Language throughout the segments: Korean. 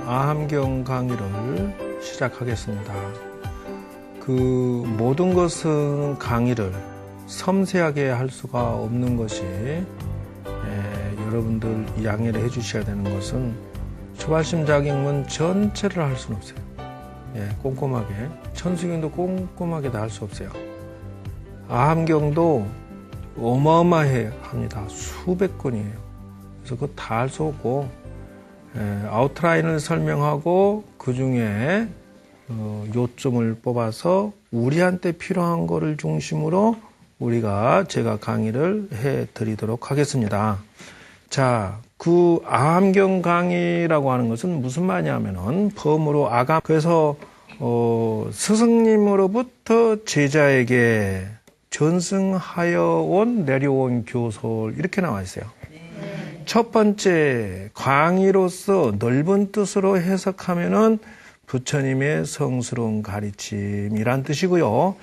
아함경 강의를 시작하겠습니다. 모든 것은 강의를 섬세하게 할 수가 없는 것이 여러분들 양해를 해주셔야 되는 것은 초발심 자격문 전체를 할 수는 없어요. 꼼꼼하게 천수경도 꼼꼼하게 다 할 수 없어요. 아함경도 어마어마해 합니다. 수백 건이에요. 그래서 그거 다 할 수 없고 아웃라인을 설명하고 그 중에 요점을 뽑아서 우리한테 필요한 거를 중심으로 제가 강의를 해 드리도록 하겠습니다. 자, 그 아함경 강의라고 하는 것은 무슨 말이냐면은 펌으로 아감, 그래서 스승님으로부터 제자에게 전승하여 온 내려온 교솔 이렇게 나와 있어요. 첫 번째 강의로서 넓은 뜻으로 해석하면은 부처님의 성스러운 가르침이란 뜻이고요.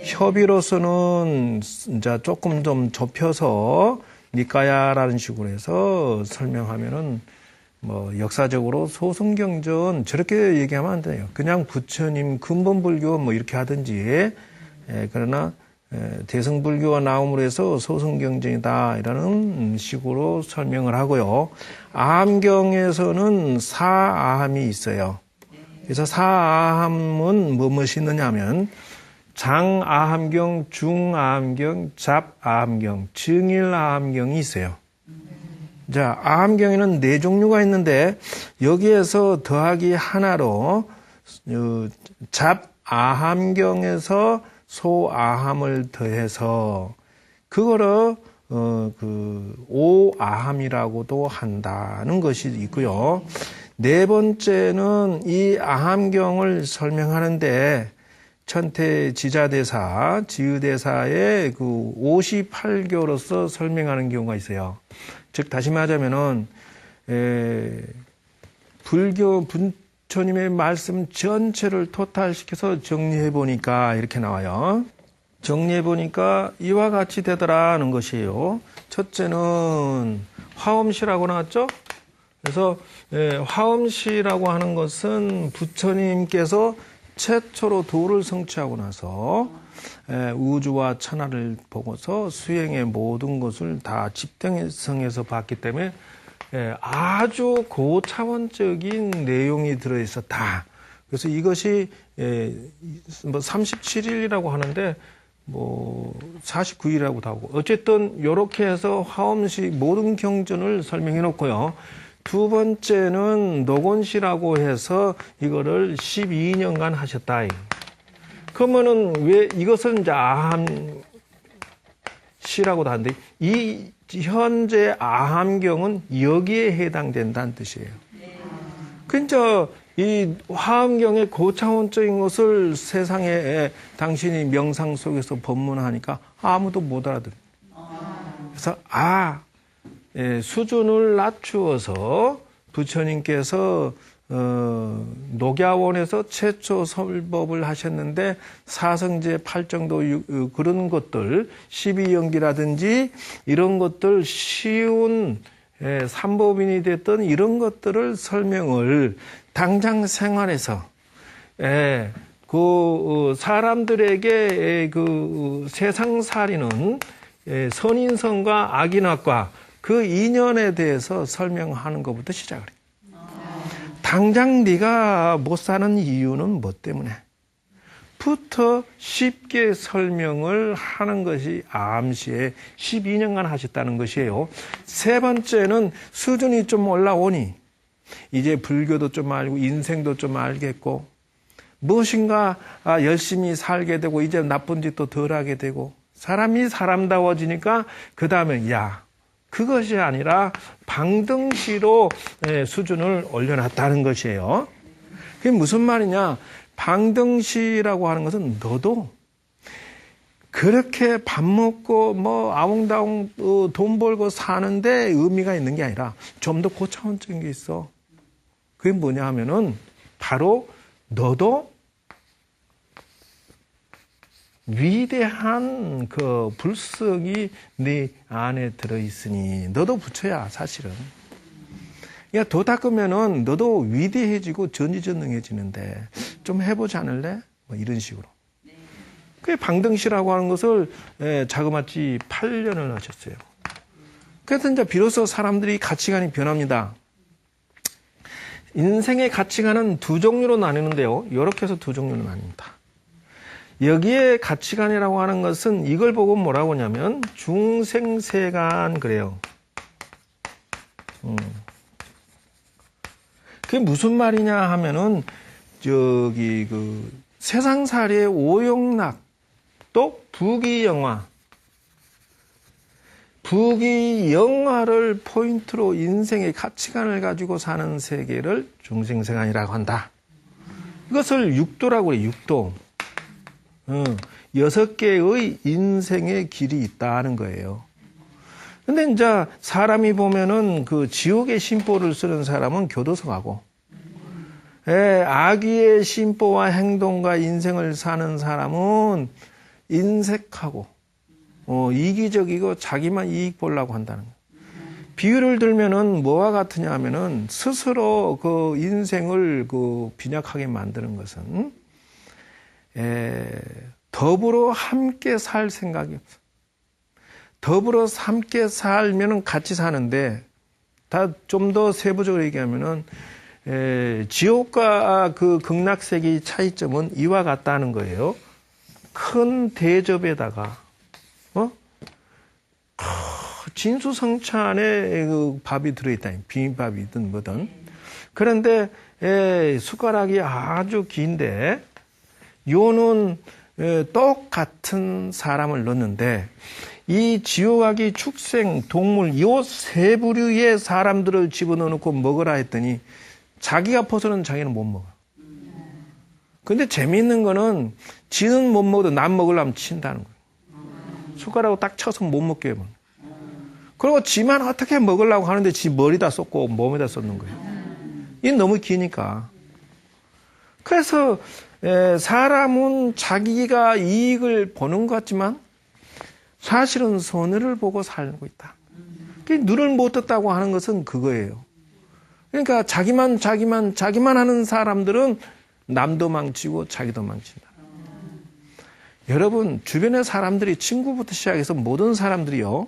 협의로서는 이제 조금 좀 좁혀서 니까야라는 식으로 해서 설명하면은 역사적으로 소승경전 저렇게 얘기하면 안 돼요. 그냥 부처님 근본불교 이렇게 하든지 그러나 대승불교가 나옴으로 해서 소승경전이다 이라는 식으로 설명을 하고요. 아함경에서는 사아함이 있어요. 그래서 사아함은 무엇이 있느냐면 장아함경, 중아함경, 잡아함경, 증일아함경이 있어요. 자, 아함경에는 4종류가 있는데 여기에서 더하기 하나로 잡아함경에서 소아함을 더해서 그거를 오아함이라고도 한다는 것이 있고요. 네 번째는 이 아함경을 설명하는데 천태지자대사, 지의대사의 58교로서 설명하는 경우가 있어요. 즉 다시 말하자면은 부처님의 말씀 전체를 토탈시켜서 정리해 보니까 이렇게 나와요. 정리해 보니까 이와 같이 되더라는 것이에요. 첫째는 화엄시라고 나왔죠? 그래서 화엄시라고 하는 것은 부처님께서 최초로 도를 성취하고 나서 우주와 천하를 보고서 수행의 모든 것을 다 집대성에서 봤기 때문에 아주 고차원적인 내용이 들어있었다. 그래서 이것이 37일이라고 하는데 49일이라고도 하고 어쨌든 이렇게 해서 화엄시 모든 경전을 설명해 놓고요. 두 번째는 노곤시라고 해서 이거를 12년간 하셨다. 그러면은 왜 이것은 이제 아함시라고도 하는데 이 현재 아함경은 여기에 해당된다는 뜻이에요. 그러니까 이 화엄경의 고차원적인 것을 세상에 당신이 명상 속에서 법문하니까 아무도 못 알아들어요. 그래서 수준을 낮추어서 부처님께서 녹야원에서 최초 설법을 하셨는데 사성제 8정도 그런 것들 12연기라든지 이런 것들 쉬운 삼법인이 됐던 이런 것들을 설명을 당장 생활에서 사람들에게 세상살이는 선인성과 악인학과 그 인연에 대해서 설명하는 것부터 시작을 해요. 당장 네가 못 사는 이유는 뭐 때문에? 부터 쉽게 설명을 하는 것이 아함시에 12년간 하셨다는 것이에요. 세 번째는 수준이 좀 올라오니 이제 불교도 좀 알고 인생도 좀 알겠고 무엇인가 열심히 살게 되고 이제 나쁜 짓도 덜 하게 되고 사람이 사람다워지니까 그 다음에 그것이 아니라 방등시로 수준을 올려놨다는 것이에요. 그게 무슨 말이냐? 방등시라고 하는 것은 너도 그렇게 밥 먹고 아웅다웅 돈 벌고 사는데 의미가 있는 게 아니라 좀 더 고차원적인 게 있어. 그게 뭐냐 하면은 바로 너도 위대한 그 불성이 네 안에 들어있으니 너도 부처야 사실은. 야, 더 닦으면은 너도 위대해지고 전지전능해지는데 좀 해보지 않을래? 뭐 이런 식으로. 그게 방등씨라고 하는 것을 자그마치 8년을 하셨어요. 그래서 이제 비로소 사람들이 가치관이 변합니다. 인생의 가치관은 두 종류로 나뉘는데요. 이렇게 해서 두 종류로 나뉩니다. 여기에 가치관이라고 하는 것은 이걸 보고 뭐라고 하냐면 중생세간 그래요. 그게 무슨 말이냐 하면은 저기 그 세상살이의 오용락 또 부귀영화 부귀영화를 포인트로 인생의 가치관을 가지고 사는 세계를 중생세간이라고 한다. 이것을 육도라고 해요. 육도. 6개의 인생의 길이 있다는 거예요. 근데 이제 사람이 보면은 그 지옥의 심보를 쓰는 사람은 교도소 가고, 악의의 심보와 행동과 인생을 사는 사람은 인색하고, 이기적이고 자기만 이익 보려고 한다는 거예요. 비유를 들면은 뭐와 같으냐 하면은 스스로 그 인생을 그 빈약하게 만드는 것은 더불어 함께 살 생각이 없어. 더불어 함께 살면은 같이 사는데, 다 좀 더 세부적으로 얘기하면은 지옥과 그 극락세계의 차이점은 이와 같다는 거예요. 큰 대접에다가 진수성찬에 그 밥이 들어있다. 비빔밥이든 뭐든. 그런데 숟가락이 아주 긴데 요는 똑같은 사람을 넣는데 이 지옥아기 축생 동물 요 세 부류의 사람들을 집어넣어놓고 먹으라 했더니 자기가 퍼서는 자기는 못 먹어. 근데 재미있는 거는 지는 못 먹어도 남 먹으려면 친다는 거예요. 숟가락으로 딱 쳐서 못 먹게 해요. 그리고 지만 어떻게 먹으려고 하는데 지 머리다 쏟고 몸에다 쏟는 거예요. 이게 너무 기니까. 그래서 사람은 자기가 이익을 보는 것 같지만 사실은 손해를 보고 살고 있다. 눈을 못 떴다고 하는 것은 그거예요. 그러니까 자기만 하는 사람들은 남도 망치고 자기도 망친다. 여러분 주변의 사람들이 친구부터 시작해서 모든 사람들이요.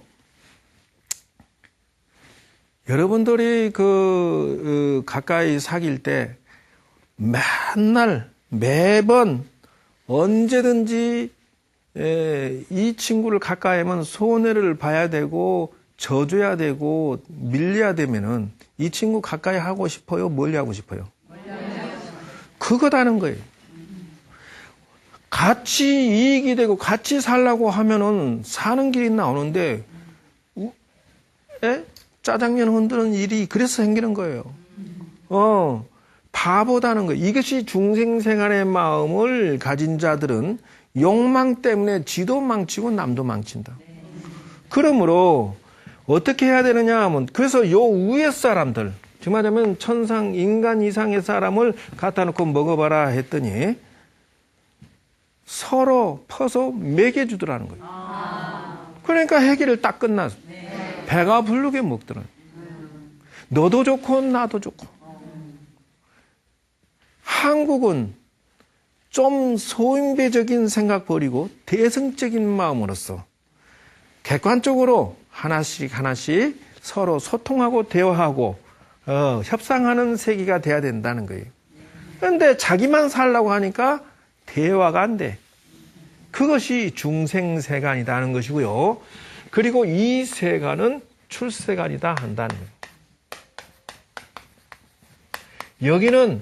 여러분들이 가까이 사귈 때 맨날 매번 언제든지 이 친구를 가까이 하면 손해를 봐야 되고 져줘야 되고 밀려야 되면은 이 친구 가까이 하고 싶어요? 멀리 하고 싶어요? 그거다는 거예요. 같이 이익이 되고 같이 살라고 하면은 사는 길이 나오는데 짜장면 흔드는 일이 그래서 생기는 거예요. 바보다는 거예요. 이것이 중생생활의 마음을 가진 자들은 욕망 때문에 지도 망치고 남도 망친다. 그러므로 어떻게 해야 되느냐 하면 그래서 요 위에 사람들 즉 말하면 천상 인간 이상의 사람을 갖다 놓고 먹어봐라 했더니 서로 퍼서 먹여주더라는 거예요. 그러니까 해결을 딱 끝났어. 배가 부르게 먹더라. 너도 좋고 나도 좋고. 한국은 좀 소인배적인 생각 버리고 대승적인 마음으로서 객관적으로 하나씩 서로 소통하고 대화하고 협상하는 세계가 돼야 된다는 거예요. 그런데 자기만 살라고 하니까 대화가 안 돼. 그것이 중생세간이라는 것이고요. 그리고 이 세간은 출세간이다 한다는 거예요. 여기는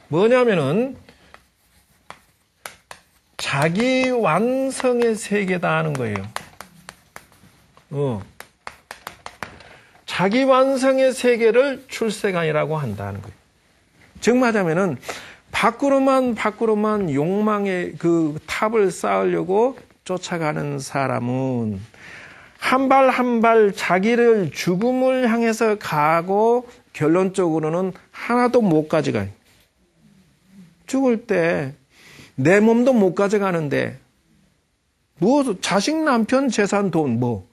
뭐냐면은 자기 완성의 세계다 하는 거예요. 자기 완성의 세계를 출세간이라고 한다는 거예요. 즉 말하면은 밖으로만 욕망의 그 탑을 쌓으려고 쫓아가는 사람은 한 발 한 발 자기를 죽음을 향해서 가고 결론적으로는 하나도 못 가져가요. 죽을 때 내 몸도 못 가져가는데 뭐 자식 남편 재산 돈 뭐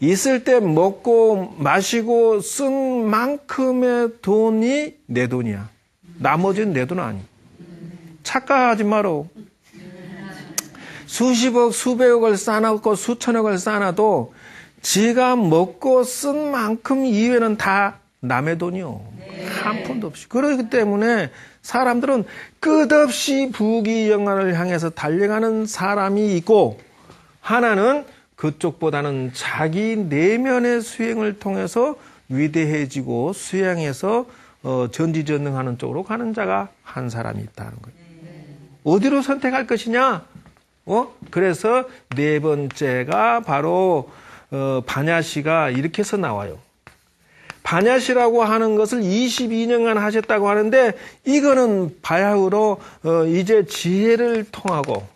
있을 때 먹고 마시고 쓴 만큼의 돈이 내 돈이야. 나머지는 내 돈 아니야. 착각하지 마라. 수십억, 수백억을 쌓아놓고 수천억을 쌓아놔도 지가 먹고 쓴 만큼 이외는 다 남의 돈이요. 한 푼도 없이. 그렇기 때문에 사람들은 끝없이 부귀영화를 향해서 달려가는 사람이 있고, 하나는 그쪽보다는 자기 내면의 수행을 통해서 위대해지고 수행해서 전지전능하는 쪽으로 가는 자가 한 사람이 있다는 거예요. 어디로 선택할 것이냐? 그래서 네 번째가 바로 반야시가 이렇게 해서 나와요. 반야시라고 하는 것을 22년간 하셨다고 하는데, 이거는 바야흐로 이제 지혜를 통하고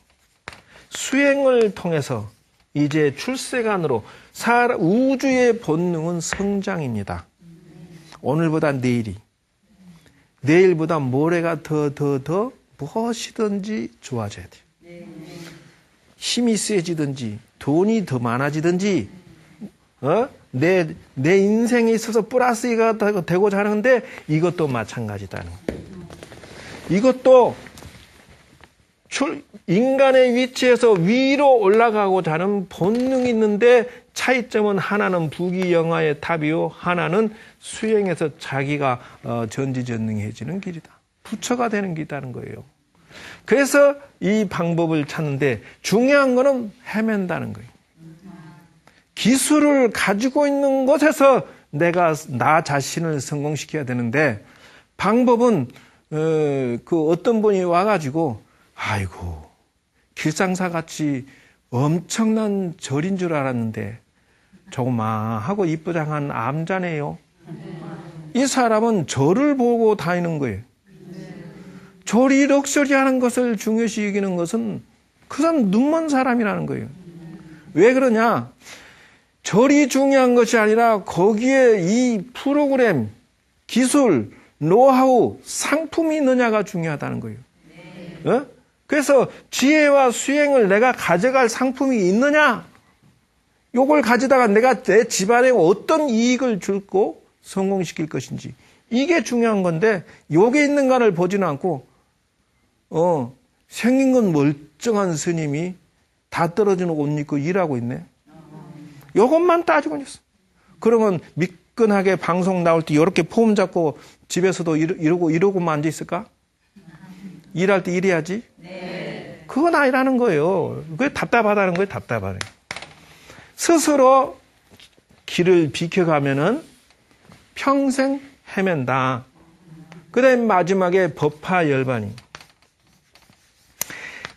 수행을 통해서 이제 출세간으로 우주의 본능은 성장입니다. 오늘보다 내일이, 내일보다 모레가 더 무엇이든지 좋아져야 돼요. 힘이 세지든지 돈이 더 많아지든지 내 인생에 있어서 플러스가 되고자 하는데, 이것도 마찬가지다는 거예요. 이것도 인간의 위치에서 위로 올라가고자 하는 본능이 있는데, 차이점은 하나는 부귀영화의 탑이요, 하나는 수행해서 자기가 전지전능해지는 길이다. 부처가 되는 길이라는 거예요. 그래서 이 방법을 찾는데 중요한 거는 헤맨다는 거예요. 기술을 가지고 있는 곳에서 내가 나 자신을 성공시켜야 되는데, 방법은 그 어떤 분이 와가지고 아이고 길상사같이 엄청난 절인 줄 알았는데 조그마하고 이쁘장한 암자네요. 이 사람은 절을 보고 다니는 거예요. 절이 럭셔리하는 것을 중요시 여기는 것은 그 사람 눈먼 사람이라는 거예요. 왜 그러냐? 절이 중요한 것이 아니라 거기에 이 프로그램, 기술, 노하우, 상품이 있느냐가 중요하다는 거예요. 그래서 지혜와 수행을 내가 가져갈 상품이 있느냐? 요걸 가지다가 내가 내 집안에 어떤 이익을 줄고 성공시킬 것인지, 이게 중요한 건데, 요게 있는가를 보지는 않고 생긴 건 멀쩡한 스님이 다 떨어지는 옷 입고 일하고 있네. 요것만 따지고 있어. 그러면 미끈하게 방송 나올 때 이렇게 폼 잡고 집에서도 이러고만 앉아 있을까? 일할 때 일해야지. 네. 그건 아니라는 거예요. 그게 답답하다는 거예요. 답답하네. 스스로 길을 비켜가면은 평생 헤맨다. 그 다음에 마지막에 법화열반이.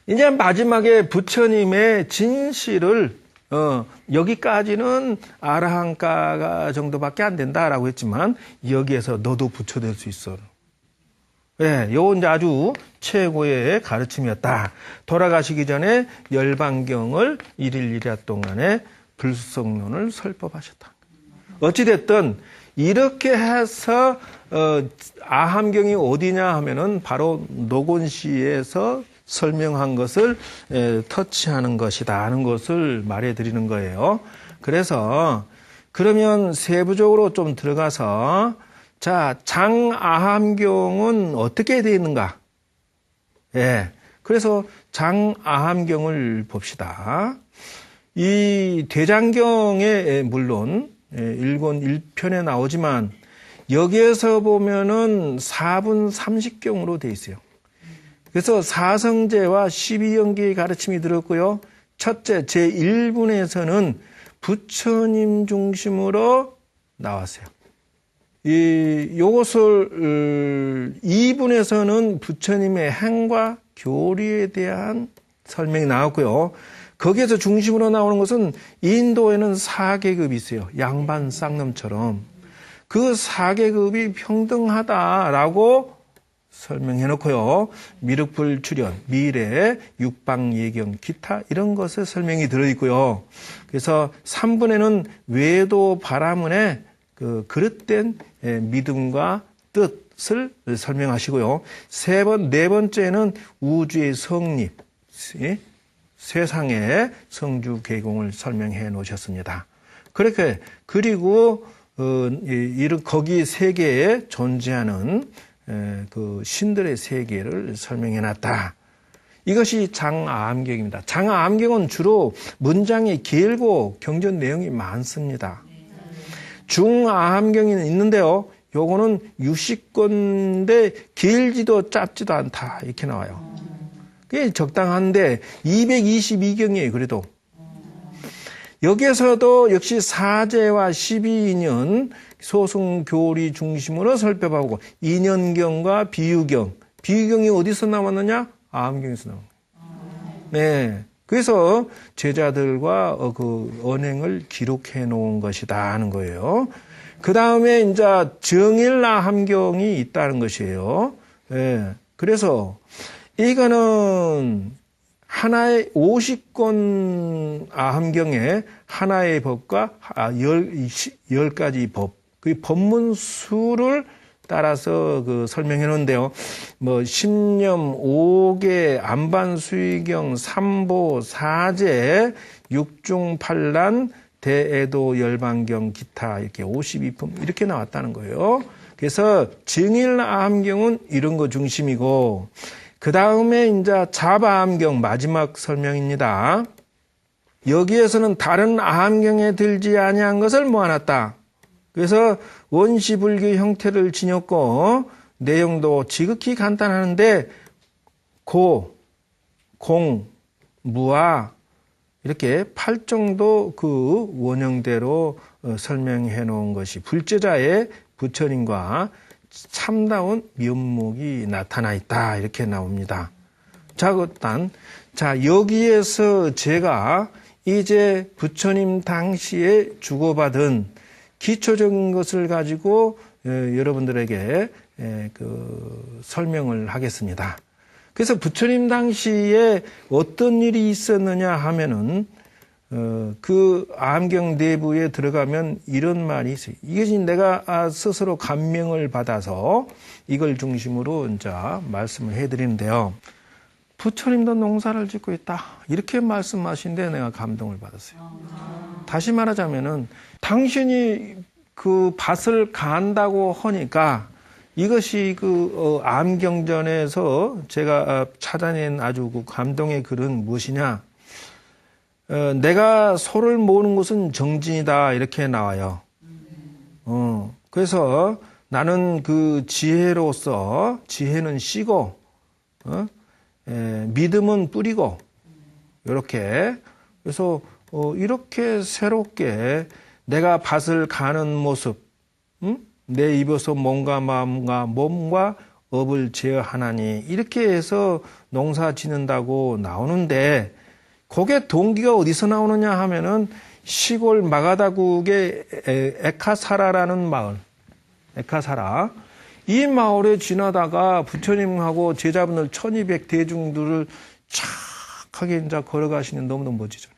이제 마지막에 부처님의 진실을 여기까지는 아라한가 정도밖에 안 된다라고 했지만, 여기에서 너도 부처 될 수 있어. 예, 요건 이제 아주 최고의 가르침이었다. 돌아가시기 전에 열반경을 1일 1야 동안에 불성론을 설법하셨다. 어찌됐든 이렇게 해서 아함경이 어디냐 하면은 바로 노곤시에서 설명한 것을 터치하는 것이다 하는 것을 말해드리는 거예요. 그래서 그러면 세부적으로 좀 들어가서, 자, 장아함경은 어떻게 되어 있는가? 예. 그래서 장아함경을 봅시다. 이 대장경에 물론 1권 1편에 나오지만, 여기에서 보면은 4분 30경으로 되어 있어요. 그래서 사성제와 12연기의 가르침이 들었고요. 첫째, 제1분에서는 부처님 중심으로 나왔어요. 요것을 2분에서는 부처님의 행과 교리에 대한 설명이 나왔고요. 거기에서 중심으로 나오는 것은 인도에는 4계급이 있어요. 양반 쌍놈처럼. 그 4계급이 평등하다라고 설명해 놓고요. 미륵불 출현, 미래, 육방예경, 기타 이런 것에 설명이 들어있고요. 그래서 3분에는 외도 바라문의 그 그릇된 믿음과 뜻을 설명하시고요. 네 번째는 우주의 성립, 세상의 성주 계공을 설명해 놓으셨습니다. 그렇게, 그리고, 거기 세계에 존재하는, 그 신들의 세계를 설명해 놨다. 이것이 장아함경입니다. 장아함경은 주로 문장이 길고 경전 내용이 많습니다. 중아함경이 있는데요. 요거는 60권인데 길지도 짧지도 않다. 이렇게 나와요. 그게 적당한데 222경이에요. 그래도. 여기에서도 역시 사제와 12인연 소승교리 중심으로 살펴보고 인연경과 비유경. 비유경이 어디서 나왔느냐? 아함경에서 나온 거예요. 네. 그래서 제자들과 그 언행을 기록해 놓은 것이다 하는 거예요. 그 다음에 이제 정일아함경이 있다는 것이에요. 네. 그래서 이거는 하나의 50권 아함경에 하나의 법과 10가지 법, 그 법문 수를 따라서 그 설명해 놓은데요. 뭐, 신념, 5개, 안반수의경, 삼보, 사제, 육중팔란, 대애도, 열반경, 기타, 이렇게 52품, 이렇게 나왔다는 거예요. 그래서 정일아함경은 이런 거 중심이고, 그 다음에 이제 자바함경, 마지막 설명입니다. 여기에서는 다른 아함경에 들지 아니한 것을 모아놨다. 그래서 원시불교 형태를 지녔고 내용도 지극히 간단하는데 고, 공, 무아 이렇게 8정도 그 원형대로 설명해 놓은 것이 불제자의 부처님과 참다운 면목이 나타나 있다 이렇게 나옵니다. 자, 일단 여기에서 제가 이제 부처님 당시에 주고받은 기초적인 것을 가지고 여러분들에게 그 설명을 하겠습니다. 그래서 부처님 당시에 어떤 일이 있었느냐 하면은 그 아함경 내부에 들어가면 이런 말이 있어요. 이것이 내가 스스로 감명을 받아서 이걸 중심으로 이제 말씀을 해드리는데요. 부처님도 농사를 짓고 있다. 이렇게 말씀하신데 내가 감동을 받았어요. 다시 말하자면은 당신이 그 밭을 간다고 하니까 이것이 그 암경전에서 제가 찾아낸 아주 그 감동의 글은 무엇이냐? 내가 소를 모으는 것은 정진이다 이렇게 나와요. 그래서 나는 그 지혜로서 지혜는 씨고 믿음은 뿌리고 이렇게 그래서 이렇게 새롭게 내가 밭을 가는 모습, 내 입에서 몸과 마음과 몸과 업을 제어하나니 이렇게 해서 농사 짓는다고 나오는데 그게 동기가 어디서 나오느냐 하면은 시골 마가다국의 에카사라라는 마을, 에카사라. 이 마을에 지나다가 부처님하고 제자분들 1200 대중들을 착하게 이제 걸어가시는 너무너무 멋지죠.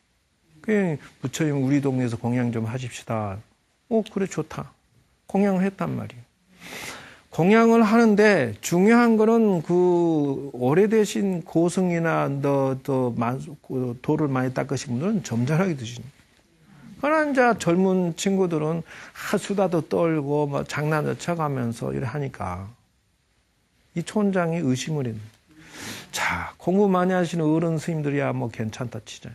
그 부처님 우리 동네에서 공양 좀 하십시다. 그래 좋다. 공양을 했단 말이에요. 공양을 하는데 중요한 거는 그 오래되신 고승이나 돌을 많이 닦으신 분들은 점잖하게 드십니다. 그러나 이제 젊은 친구들은 수다도 떨고 뭐 장난도 쳐가면서 이래 하니까 이 촌장이 의심을 했네. 자, 공부 많이 하시는 어른 스님들이야 뭐 괜찮다 치자.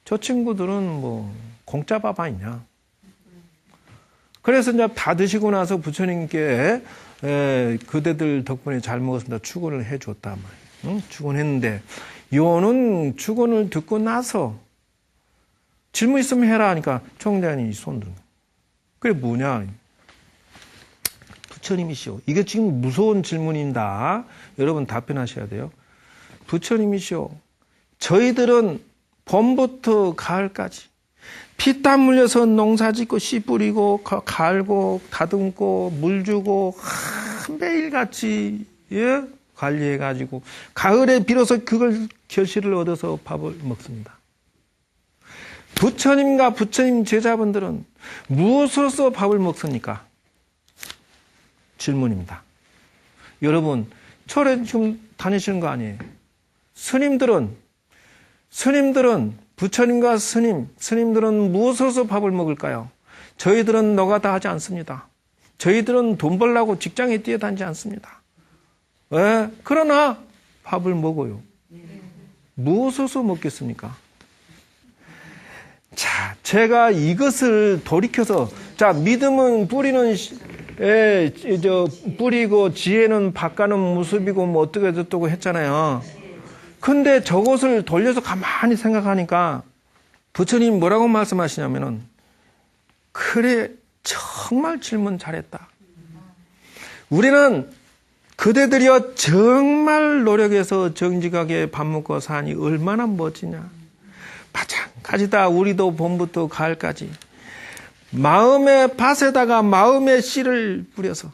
저 친구들은 뭐 공짜 밥 아니냐. 그래서 이제 다 드시고 나서 부처님께 그대들 덕분에 잘 먹었습니다. 축원을 해줬단 말이에요. 축원했는데 요는 축원을 듣고 나서 질문 있으면 해라 하니까 총장이 손 든. 그게 뭐냐? 부처님이시오. 이게 지금 무서운 질문입니다. 여러분 답변하셔야 돼요. 부처님이시오. 저희들은 봄부터 가을까지 피땀 흘려서 농사 짓고 씨 뿌리고 갈고 다듬고 물 주고 매일같이 관리해가지고 가을에 비로소 그걸 결실을 얻어서 밥을 먹습니다. 부처님과 부처님 제자분들은 무엇으로서 밥을 먹습니까? 질문입니다. 여러분 철에 지금 다니시는 거 아니에요? 스님들은 부처님과 스님들은 무엇으로 밥을 먹을까요? 저희들은 노가다 하지 않습니다. 저희들은 돈 벌려고 직장에 뛰어다니지 않습니다. 왜? 그러나 밥을 먹어요. 무엇으로 먹겠습니까? 자, 제가 이것을 돌이켜서, 자, 믿음은 뿌리고 지혜는 밭가는 모습이고 뭐 어떻게 어쩌고 했잖아요. 근데 저것을 돌려서 가만히 생각하니까 부처님 뭐라고 말씀하시냐면은, 그래, 정말 질문 잘했다. 우리는 그대들이여 정말 노력해서 정직하게 밥 먹고 사니 얼마나 멋지냐. 마찬가지다. 우리도 봄부터 가을까지 마음의 밭에다가 마음의 씨를 뿌려서,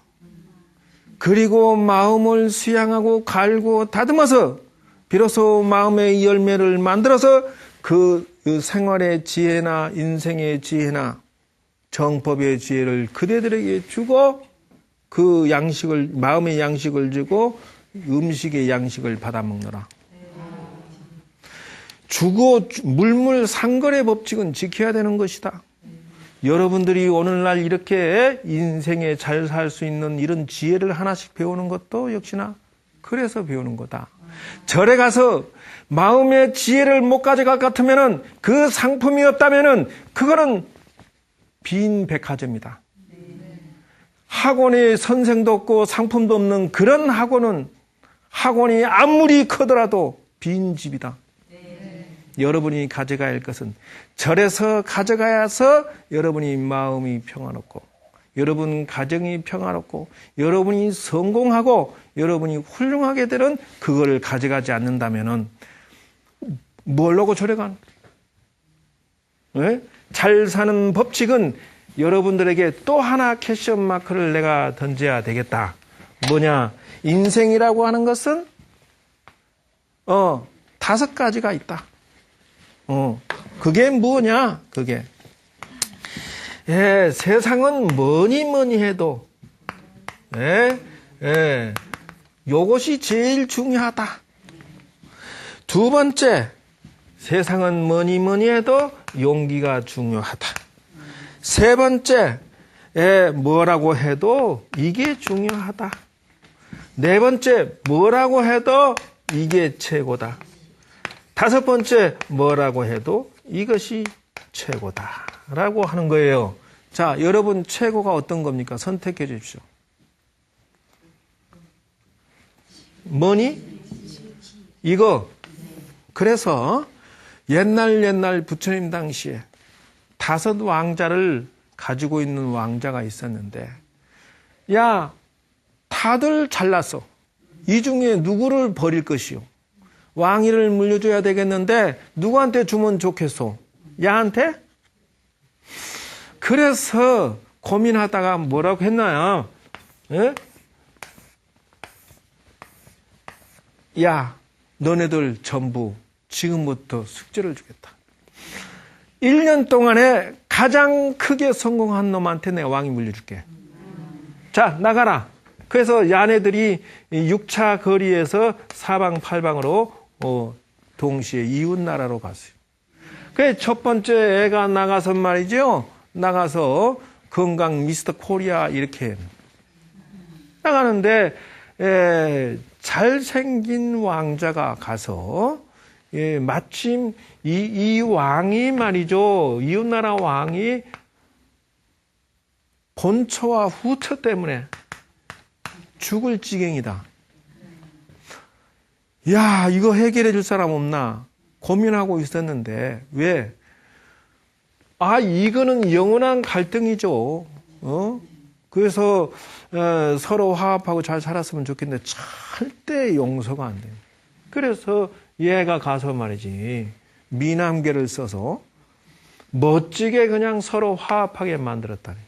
그리고 마음을 수양하고 갈고 다듬어서 비로소 마음의 열매를 만들어서 그 생활의 지혜나 인생의 지혜나 정법의 지혜를 그대들에게 주고, 그 양식을, 마음의 양식을 주고 음식의 양식을 받아 먹노라. 주고 물물 상거래 법칙은 지켜야 되는 것이다. 여러분들이 오늘날 이렇게 인생에 잘 살 수 있는 이런 지혜를 하나씩 배우는 것도 역시나 그래서 배우는 거다. 절에 가서 마음의 지혜를 못 가져갈 것 같으면은, 그 상품이 없다면은 그거는 빈 백화점이다. 학원에 선생도 없고 상품도 없는 그런 학원이 아무리 크더라도 빈 집이다. 여러분이 가져가야 할 것은 절에서 가져가야서 여러분이 마음이 평안롭고, 여러분 가정이 평안롭고, 여러분이 성공하고, 여러분이 훌륭하게 되는 그거를 가져가지 않는다면은 뭘로고 절에 가는 거예요? 네? 잘 사는 법칙은 여러분들에게 또 하나 캐션 마크를 내가 던져야 되겠다. 뭐냐? 인생이라고 하는 것은 5가지가 있다. 그게 뭐냐? 그게 세상은 뭐니 해도 요것이 제일 중요하다. 두 번째, 세상은 뭐니 해도 용기가 중요하다. 세 번째, 뭐라고 해도 이게 중요하다. 네 번째, 뭐라고 해도 이게 최고다. 다섯 번째, 뭐라고 해도 이것이 최고다. 라고 하는 거예요. 자, 여러분 최고가 어떤 겁니까? 선택해 주십시오. 뭐니? 이거. 그래서 옛날 부처님 당시에 5 왕자를 가지고 있는 왕자가 있었는데, 야, 다들 잘났어. 이 중에 누구를 버릴 것이요? 왕위를 물려줘야 되겠는데 누구한테 주면 좋겠소? 야한테? 그래서 고민하다가 뭐라고 했나요? 야, 너네들 전부 지금부터 숙제를 주겠다. 1년 동안에 가장 크게 성공한 놈한테 내가 왕위 물려줄게. 자, 나가라. 그래서 야네들이 6차 거리에서 사방팔방으로 동시에 이웃나라로 갔어요. 그래서 첫 번째 애가 나가서 말이죠. 나가서 건강 미스터 코리아 이렇게 나가는데, 잘생긴 왕자가 가서, 마침 이 왕이 말이죠. 이웃나라 왕이 본처와 후처 때문에 죽을 지경이다. 야, 이거 해결해 줄 사람 없나? 고민하고 있었는데, 왜? 이거는 영원한 갈등이죠. 그래서, 서로 화합하고 잘 살았으면 좋겠는데, 절대 용서가 안 돼요. 그래서 얘가 가서 말이지, 미남계를 써서 멋지게 그냥 서로 화합하게 만들었다니.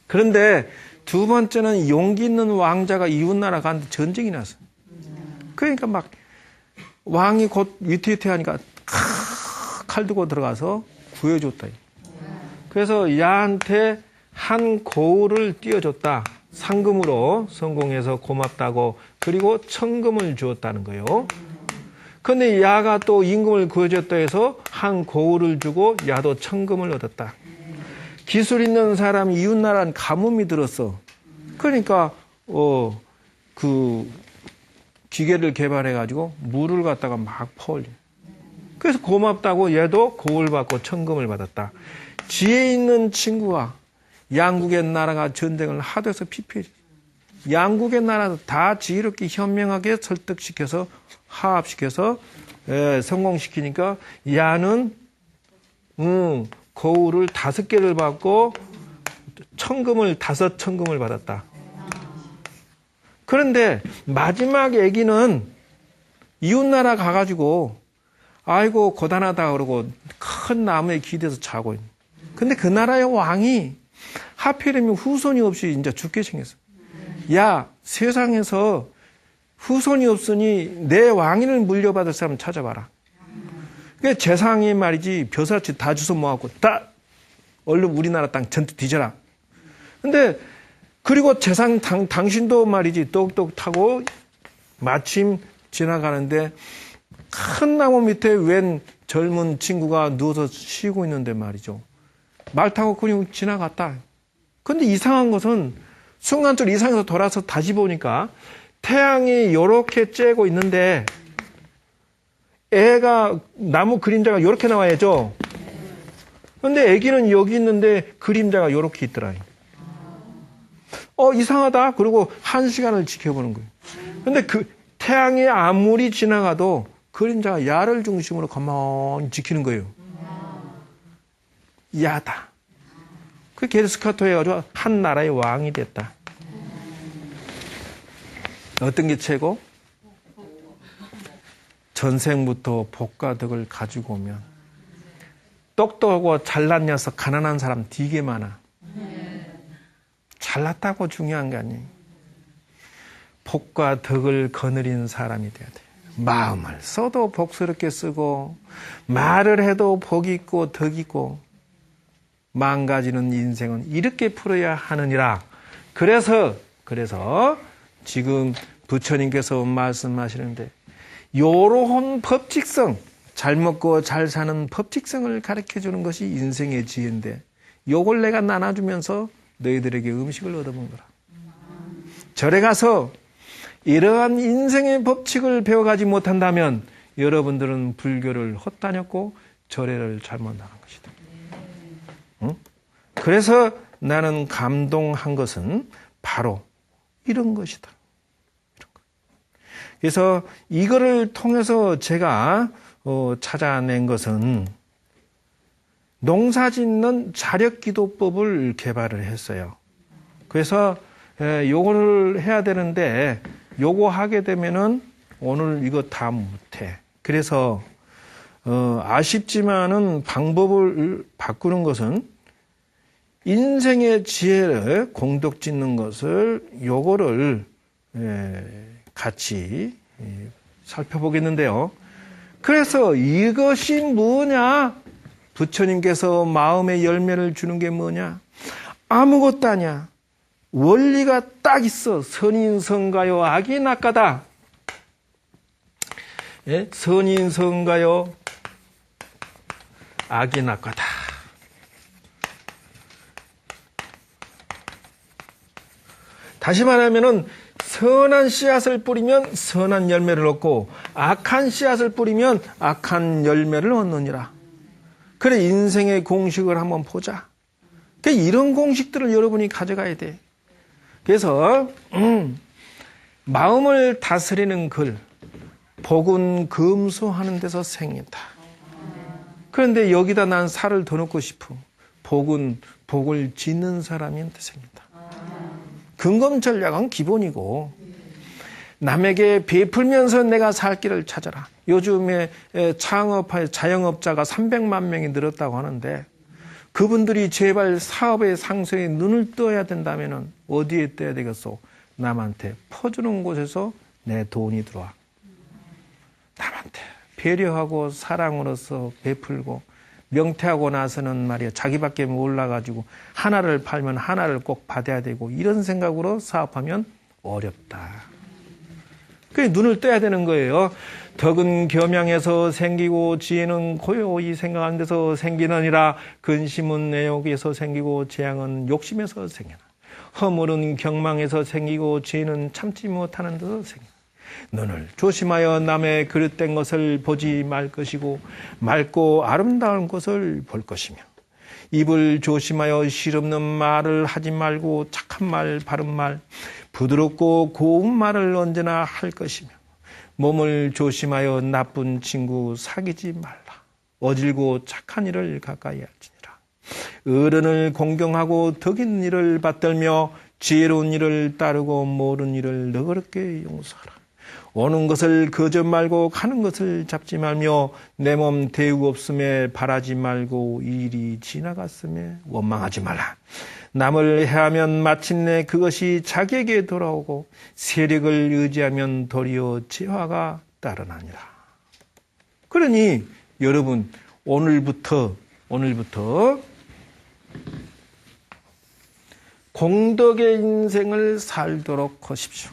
그런데 두 번째는 용기 있는 왕자가 이웃나라 가는데 전쟁이 났어요. 그러니까 막 왕이 곧 위태위태하니까 칼 들고 들어가서 구해줬다. 그래서 야한테 한 고을을 띄워줬다. 상금으로 성공해서 고맙다고, 그리고 천금을 주었다는 거예요. 근데 야가 또 임금을 구해줬다 해서 한 고을을 주고 야도 천금을 얻었다. 기술 있는 사람이 이웃나라는 가뭄이 들었어. 그러니까 그 기계를 개발해가지고 물을 갖다가 막 퍼올려. 그래서 고맙다고 얘도 고을 받고 천금을 받았다. 지혜 있는 친구와 양국의 나라가 전쟁을 하도해서 피폐해졌어. 양국의 나라도 다 지혜롭게 현명하게 설득시켜서 화합시켜서 성공시키니까 야는 고을을 5개를 받고 천금을 5천금을 받았다. 그런데 마지막 애기는 이웃나라 가가지고 아이고 고단하다 그러고 큰 나무에 기대서 자고 있는. 근데 그 나라의 왕이 하필이면 후손이 없이 이제 죽게 생겼어. 야, 세상에서 후손이 없으니 내 왕위를 물려받을 사람 찾아봐라. 그 재상이 말이지 벼슬아치 다 주워 모아갖고 다 얼른 우리나라 땅 전투 뒤져라. 근데 그리고 재상 당신도 말이지 똑똑 타고 마침 지나가는데 큰 나무 밑에 웬 젊은 친구가 누워서 쉬고 있는데 말이죠. 말 타고 그냥 지나갔다. 근데 이상한 것은 순간적으로 이상해서 돌아서 다시 보니까 태양이 요렇게 쬐고 있는데 애가 나무 그림자가 요렇게 나와야죠. 근데 애기는 여기 있는데 그림자가 요렇게 있더라. 이상하다. 그리고 1시간을 지켜보는 거예요. 근데 그 태양이 아무리 지나가도 그림자가 야를 중심으로 가만히 지키는 거예요. 야다. 그 게르스카토 해가지고 한 나라의 왕이 됐다. 어떤 게 최고? 전생부터 복과 덕을 가지고 오면 똑똑하고 잘난 녀석 가난한 사람 되게 많아. 잘났다고 중요한 게 아니에요. 복과 덕을 거느린 사람이 돼야 돼. 마음을 써도 복스럽게 쓰고 말을 해도 복 있고 덕 있고 망가지는 인생은 이렇게 풀어야 하느니라. 그래서 지금 부처님께서 말씀하시는데 요런 법칙성, 잘 먹고 잘 사는 법칙성을 가르쳐주는 것이 인생의 지혜인데 요걸 내가 나눠주면서 너희들에게 음식을 얻어본 거라. 절에 가서 이러한 인생의 법칙을 배워가지 못한다면 여러분들은 불교를 헛다녔고 절에를 잘못 나간 것이다. 응? 그래서 나는 감동한 것은 바로 이런 것이다. 그래서 이거를 통해서 제가 찾아낸 것은 농사짓는 자력기도법을 개발을 했어요. 그래서 요거를 해야 되는데 요거 하게 되면은 오늘 이거 다 못해. 그래서 아쉽지만은 방법을 바꾸는 것은 인생의 지혜를 공덕 짓는 것을 요거를 같이 살펴보겠는데요. 그래서 이것이 뭐냐? 부처님께서 마음의 열매를 주는 게 뭐냐? 아무것도 아니야. 원리가 딱 있어. 선인성가요, 악인악가다. 예? 선인성가요, 악인악가다. 다시 말하면은 선한 씨앗을 뿌리면 선한 열매를 얻고 악한 씨앗을 뿌리면 악한 열매를 얻느니라. 그래, 인생의 공식을 한번 보자. 이런 공식들을 여러분이 가져가야 돼. 그래서 마음을 다스리는 글, 복은 금수하는 데서 생긴다. 그런데 여기다 난 살을 더 넣고 싶어. 복은 복을 짓는 사람한테 생긴다. 근검 전략은 기본이고 남에게 베풀면서 내가 살 길을 찾아라. 요즘에 자영업자가 300만 명이 늘었다고 하는데 그분들이 제발 사업의 상승에 눈을 떠야 된다면 어디에 떠야 되겠소? 남한테 퍼주는 곳에서 내 돈이 들어와. 남한테 배려하고 사랑으로서 베풀고 명퇴하고 나서는 말이야 자기밖에 몰라가지고 하나를 팔면 하나를 꼭 받아야 되고 이런 생각으로 사업하면 어렵다. 그래 눈을 떠야 되는 거예요. 덕은 겸양에서 생기고 지혜는 고요히 생각하는 데서 생기느니라. 근심은 애욕에서 생기고 재앙은 욕심에서 생기나. 허물은 경망에서 생기고 죄는 참지 못하는 데서 생기나. 눈을 조심하여 남의 그릇된 것을 보지 말 것이고 맑고 아름다운 것을 볼 것이며 입을 조심하여 실없는 말을 하지 말고 착한 말, 바른 말, 부드럽고 고운 말을 언제나 할 것이며 몸을 조심하여 나쁜 친구 사귀지 말라. 어질고 착한 일을 가까이 할지니라. 어른을 공경하고 덕 있는 일을 받들며 지혜로운 일을 따르고 모르는 일을 너그럽게 용서하라. 오는 것을 거저 말고 가는 것을 잡지 말며 내 몸 대우 없음에 바라지 말고 일이 지나갔음에 원망하지 말라. 남을 해하면 마침내 그것이 자기에게 돌아오고 세력을 의지하면 도리어 재화가 따르나니라. 그러니 여러분 오늘부터 공덕의 인생을 살도록 하십시오.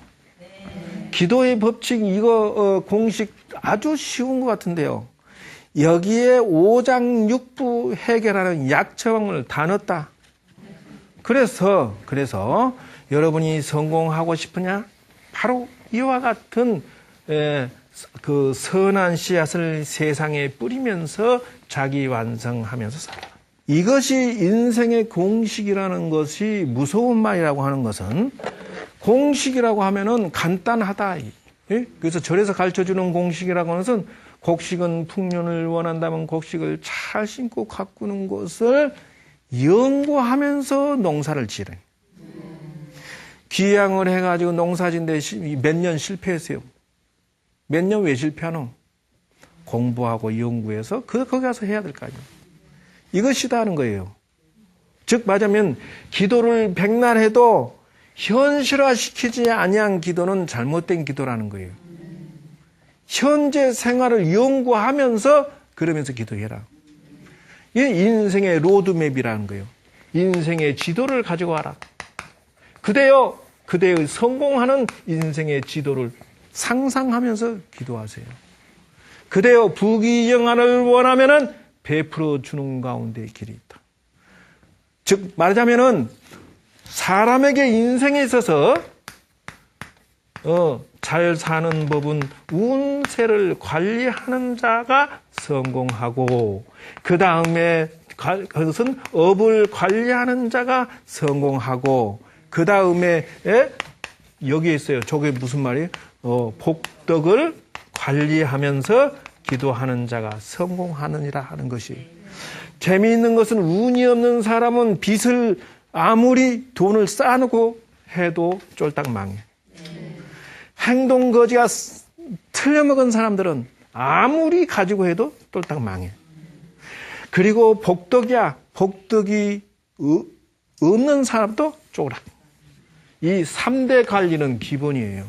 기도의 법칙 이거 공식 아주 쉬운 것 같은데요. 여기에 5장 6부 해결하는 약처방을 다 넣었다. 그래서 여러분이 성공하고 싶으냐? 바로 이와 같은 그 선한 씨앗을 세상에 뿌리면서 자기 완성하면서 살아라. 이것이 인생의 공식이라는 것이 무서운 말이라고 하는 것은 공식이라고 하면은 간단하다. 예? 그래서 절에서 가르쳐주는 공식이라고 하는 것은 곡식은 풍년을 원한다면 곡식을 잘 심고 가꾸는 것을 연구하면서 농사를 지으래. 귀향을 해가지고 농사진데 몇 년 실패했어요. 몇 년 왜 실패하노? 공부하고 연구해서 거기 가서 해야 될 거 아니에요. 이것이다 하는 거예요. 즉 말하자면 기도를 백날 해도 현실화시키지 아니한 기도는 잘못된 기도라는 거예요. 현재 생활을 연구하면서 그러면서 기도해라. 이게 인생의 로드맵이라는 거예요. 인생의 지도를 가지고 와라. 그대의 성공하는 인생의 지도를 상상하면서 기도하세요. 그대여 부귀영화를 원하면은 베풀어 주는 가운데 길이 있다. 즉 말하자면은 사람에게 인생에 있어서 잘 사는 법은 운세를 관리하는 자가 성공하고 그 다음에 그것은 업을 관리하는 자가 성공하고 그 다음에 여기에 있어요. 저게 무슨 말이에요? 복덕을 관리하면서 기도하는 자가 성공하느니라 하는 것이. 재미있는 것은 운이 없는 사람은 빚을 아무리 돈을 쌓아놓고 해도 쫄딱 망해. 행동 거지가 틀려먹은 사람들은 아무리 가지고 해도 쫄딱 망해. 그리고 복덕이 없는 사람도 쪼그락. 이 3대 관리는 기본이에요.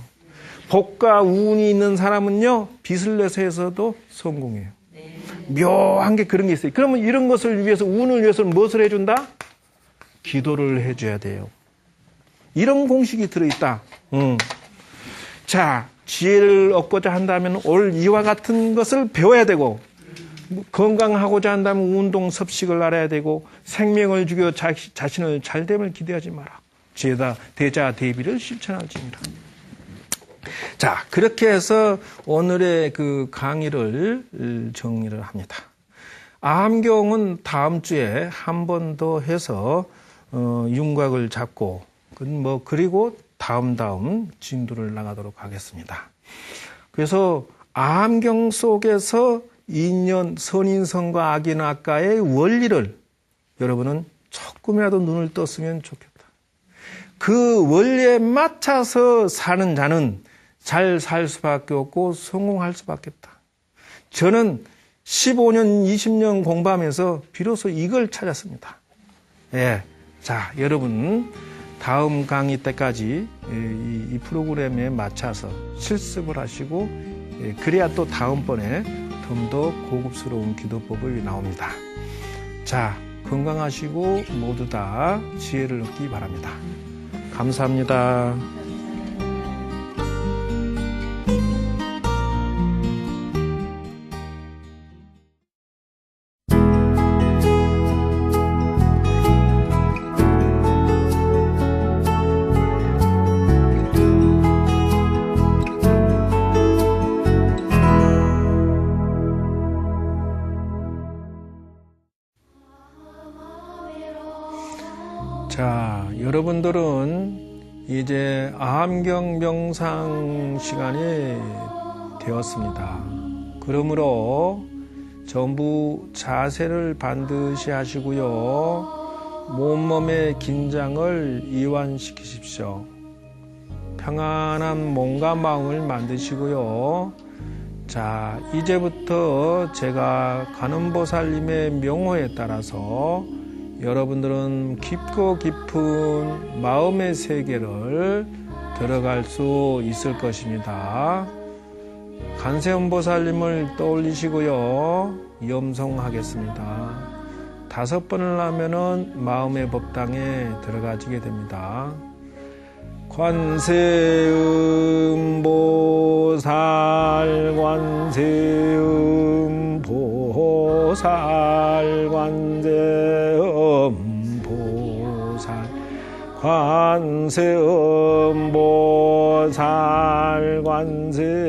복과 운이 있는 사람은요, 빚을 내서 해서도 성공해요. 묘한 게 그런 게 있어요. 그러면 이런 것을 위해서, 운을 위해서는 무엇을 해준다? 기도를 해줘야 돼요. 이런 공식이 들어있다. 자, 지혜를 얻고자 한다면 올 이와 같은 것을 배워야 되고, 건강하고자 한다면 운동 섭식을 알아야 되고, 생명을 죽여 자신을 잘됨을 기대하지 마라. 죄다 대자 대비를 실천할지니라. 자, 그렇게 해서 오늘의 그 강의를 정리를 합니다. 암경은 다음 주에 한 번 더 해서 윤곽을 잡고 그리고 다음 진도를 나가도록 하겠습니다. 그래서 암경 속에서 인연 선인성과 악인악과의 원리를 여러분은 조금이라도 눈을 떴으면 좋겠다. 그 원리에 맞춰서 사는 자는 잘 살 수밖에 없고 성공할 수밖에 없다. 저는 15년, 20년 공부하면서 비로소 이걸 찾았습니다. 예. 자, 여러분, 다음 강의 때까지 이 프로그램에 맞춰서 실습을 하시고, 그래야 또 다음번에 좀 더 고급스러운 기도법이 나옵니다. 자, 건강하시고 모두 다 지혜를 얻기 바랍니다. 감사합니다. 여러분들은 이제 아함경 명상 시간이 되었습니다. 그러므로 전부 자세를 반드시 하시고요. 몸몸의 긴장을 이완시키십시오. 평안한 몸과 마음을 만드시고요. 자, 이제부터 제가 관음보살님의 명호에 따라서 여러분들은 깊고 깊은 마음의 세계를 들어갈 수 있을 것입니다. 관세음보살님을 떠올리시고요. 염송하겠습니다. 5번을 하면은 마음의 법당에 들어가지게 됩니다. 관세음보살 관세음보살 관세음보살 관세음보살 관세음보살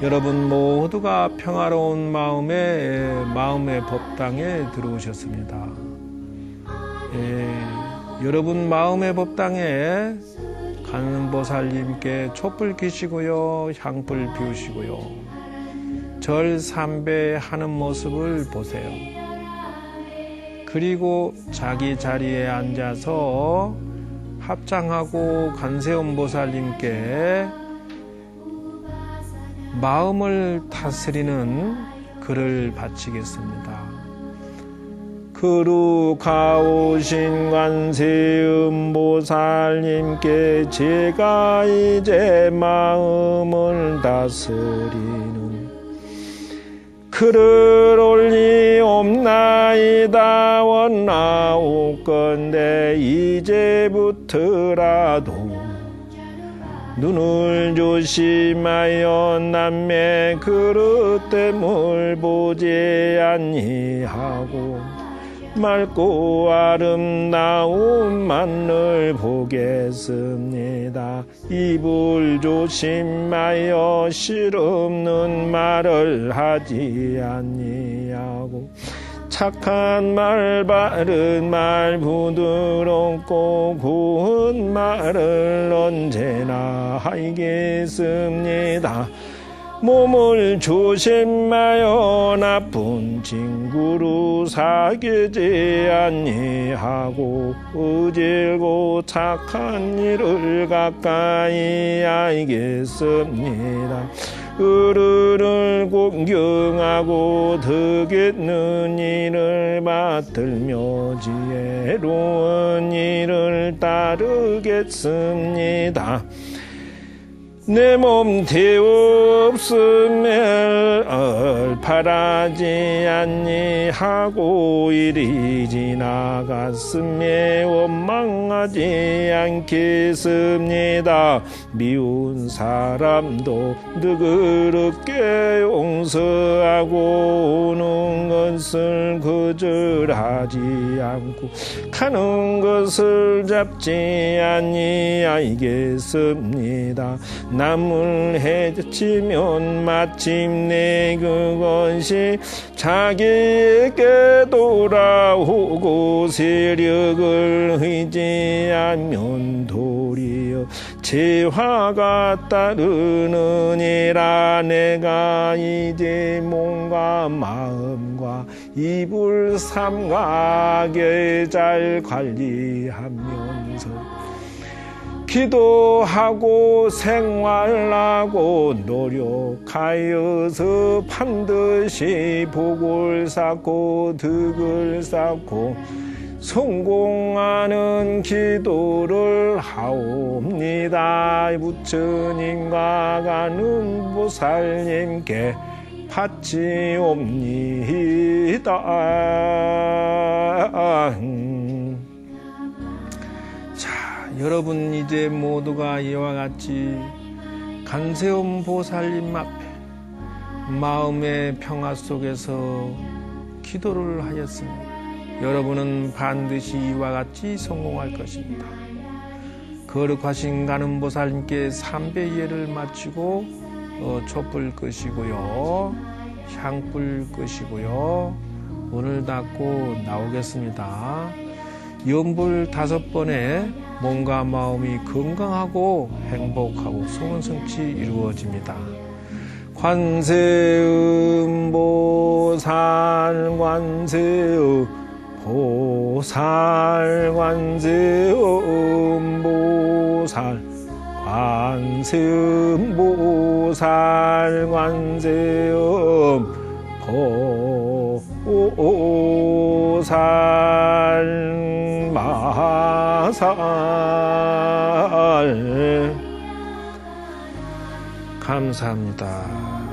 여러분 모두가 평화로운 마음의 법당에 들어오셨습니다. 여러분 마음의 법당에 관음보살님께 촛불 켜시고요, 향불 피우시고요, 절 삼배하는 모습을 보세요. 그리고 자기 자리에 앉아서 합장하고 관세음보살님께 마음을 다스리는 글을 바치겠습니다. 거룩하오신 관세음보살님께 제가 이제 마음을 다스리는 글을 올리옵나이다. 원나오건대 이제부터라도 눈을 조심하여 남의 그릇됨을 보지 아니하고 맑고 아름다운 만을 보겠습니다. 입을 조심하여 실없는 말을 하지 아니하고 착한 말, 바른 말, 부드럽고 고운 말을 언제나 하겠습니다. 몸을 조심하여 나쁜 친구로 사귀지 아니하고 어질고 착한 일을 가까이 알겠습니다. 어른을 공경하고 덕있는 일을 맡들며 지혜로운 일을 따르겠습니다. 내 몸 태없음을 바라지 아니하고 일이 지나갔음에 원망하지 않겠습니다. 미운 사람도 너그럽게 용서하고 오는 것을 거절하지 않고 가는 것을 잡지 아니하겠습니다. 남을 해치면 마침내 그것이 자기에게 돌아오고 세력을 의지하면 도리어 재화가 따르느니라. 내가 이제 몸과 마음과 입을 삼가하게 잘 관리하면서 기도하고 생활하고 노력하여서 반드시 복을 쌓고 덕을 쌓고 성공하는 기도를 하옵니다. 부처님과 관음보살님께 바치옵니다. 여러분 이제 모두가 이와 같이 관세음보살님 앞에 마음의 평화 속에서 기도를 하였습니다. 여러분은 반드시 이와 같이 성공할 것입니다. 거룩하신 관음보살님께 삼배 예를 마치고 촛불 끄시고요. 향불 끄시고요. 문을 닫고 나오겠습니다. 연불 5번에 몸과 마음이 건강하고 행복하고 소원성취 이루어집니다. 관세음보살 관세음보살 관세음보살 관세음보살 관세음보살 마살 감사합니다.